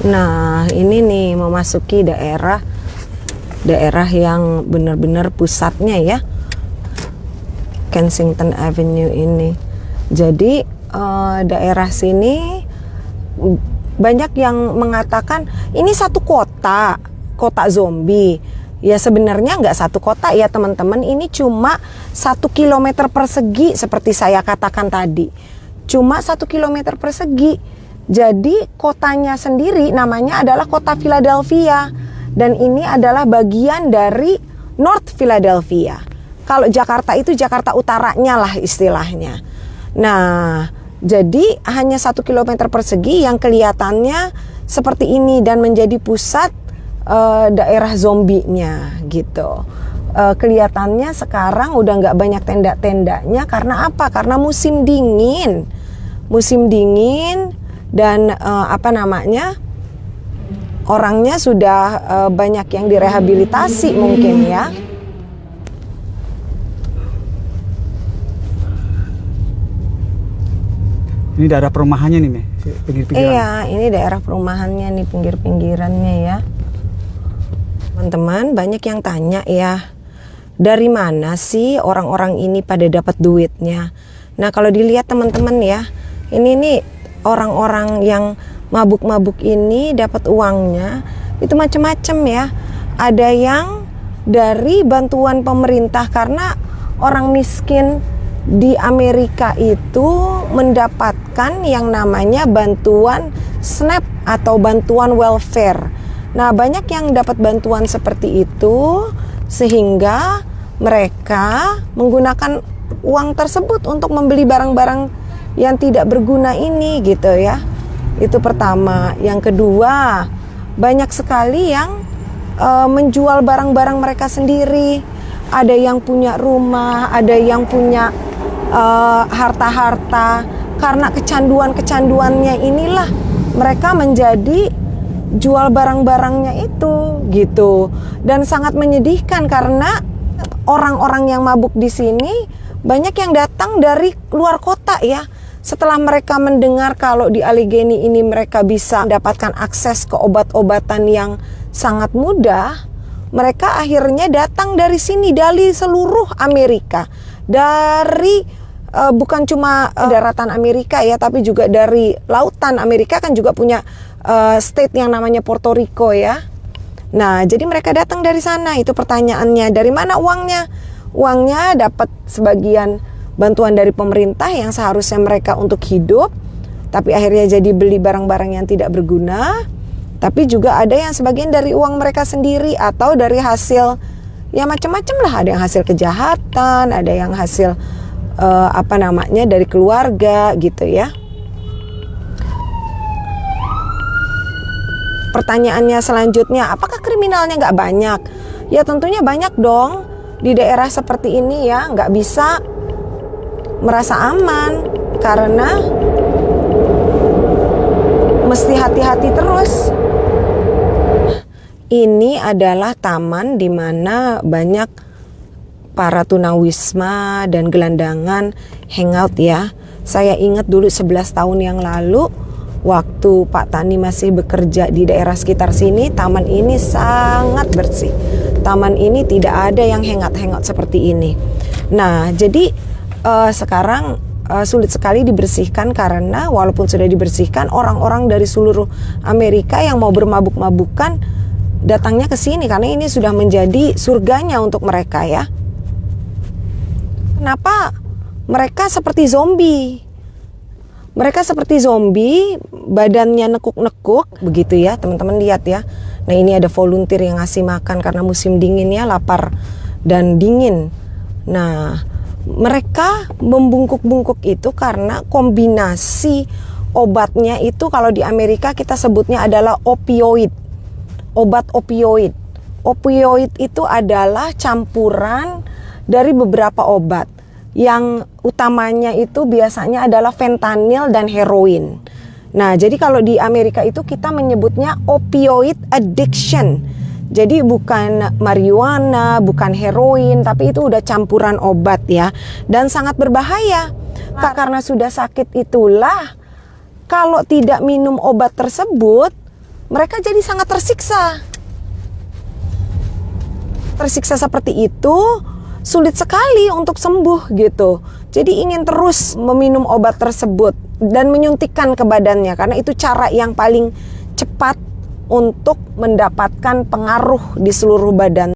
Nah, ini nih memasuki daerah yang benar-benar pusatnya ya, Kensington Avenue ini. Jadi daerah sini banyak yang mengatakan ini satu kota zombie. Ya sebenarnya nggak satu kota ya teman-teman, ini cuma 1 kilometer persegi seperti saya katakan tadi. Cuma 1 kilometer persegi. Jadi kotanya sendiri namanya adalah kota Philadelphia. Dan ini adalah bagian dari North Philadelphia. Kalau Jakarta itu Jakarta utaranya lah istilahnya. Nah, jadi hanya 1 kilometer persegi yang kelihatannya seperti ini dan menjadi pusat daerah zombinya gitu. Kelihatannya sekarang udah nggak banyak tenda-tendanya karena apa? Karena musim dingin dan orangnya sudah banyak yang direhabilitasi mungkin ya. Ini daerah perumahannya nih, pinggir-pinggiran. Iya, ini daerah perumahannya nih, pinggir-pinggirannya ya. Teman-teman, banyak yang tanya ya, dari mana sih orang-orang ini pada dapat duitnya? Nah, kalau dilihat teman-teman ya, ini nih orang-orang yang mabuk-mabuk ini dapat uangnya itu macam-macam ya. Ada yang dari bantuan pemerintah karena orang miskin di Amerika itu mendapatkan yang namanya bantuan SNAP atau bantuan welfare. Nah, banyak yang dapat bantuan seperti itu sehingga mereka menggunakan uang tersebut untuk membeli barang-barang yang tidak berguna ini gitu ya. Itu pertama. Yang kedua, banyak sekali yang menjual barang-barang mereka sendiri. Ada yang punya rumah, ada yang punya harta-harta. Karena kecanduannya inilah mereka menjadi jual barang-barangnya itu gitu. Dan sangat menyedihkan karena orang-orang yang mabuk di sini banyak yang datang dari luar kota ya. Setelah mereka mendengar kalau di Allegheny ini mereka bisa mendapatkan akses ke obat-obatan yang sangat mudah, mereka akhirnya datang dari sini, dari seluruh Amerika. Dari bukan cuma daratan Amerika ya, tapi juga dari lautan. Amerika kan juga punya state yang namanya Puerto Rico ya. Nah, jadi mereka datang dari sana. Itu pertanyaannya, dari mana uangnya? Uangnya dapat sebagian bantuan dari pemerintah yang seharusnya mereka untuk hidup, tapi akhirnya jadi beli barang-barang yang tidak berguna. Tapi juga ada yang sebagian dari uang mereka sendiri atau dari hasil ya macam-macam lah. Ada yang hasil kejahatan, ada yang hasil dari keluarga gitu ya. Pertanyaannya selanjutnya, apakah kriminalnya nggak banyak? Ya tentunya banyak dong. Di daerah seperti ini ya nggak bisa merasa aman karena mesti hati-hati terus. Ini adalah taman di mana banyak para tunawisma dan gelandangan hangout ya. Saya ingat dulu 11 tahun yang lalu waktu Pak Tani masih bekerja di daerah sekitar sini, taman ini sangat bersih. Taman ini tidak ada yang hangout seperti ini. Nah, jadi sekarang sulit sekali dibersihkan karena walaupun sudah dibersihkan, orang-orang dari seluruh Amerika yang mau bermabuk-mabukan datangnya ke sini karena ini sudah menjadi surganya untuk mereka ya. Kenapa? Mereka seperti zombie. Mereka seperti zombie, badannya nekuk-nekuk, begitu ya, teman-teman lihat ya. Nah, ini ada volunteer yang ngasih makan karena musim dingin ya, lapar dan dingin. Nah, mereka membungkuk-bungkuk itu karena kombinasi obatnya itu kalau di Amerika kita sebutnya adalah opioid. Obat opioid. Opioid itu adalah campuran dari beberapa obat. Yang utamanya itu biasanya adalah fentanyl dan heroin. Nah, jadi kalau di Amerika itu kita menyebutnya opioid addiction. Jadi bukan marijuana, bukan heroin, tapi itu udah campuran obat ya. Dan sangat berbahaya. Karena sudah sakit itulah, kalau tidak minum obat tersebut, mereka jadi sangat tersiksa. Tersiksa seperti itu, sulit sekali untuk sembuh gitu. Jadi ingin terus meminum obat tersebut dan menyuntikkan ke badannya, karena itu cara yang paling cepat untuk mendapatkan pengaruh di seluruh badan.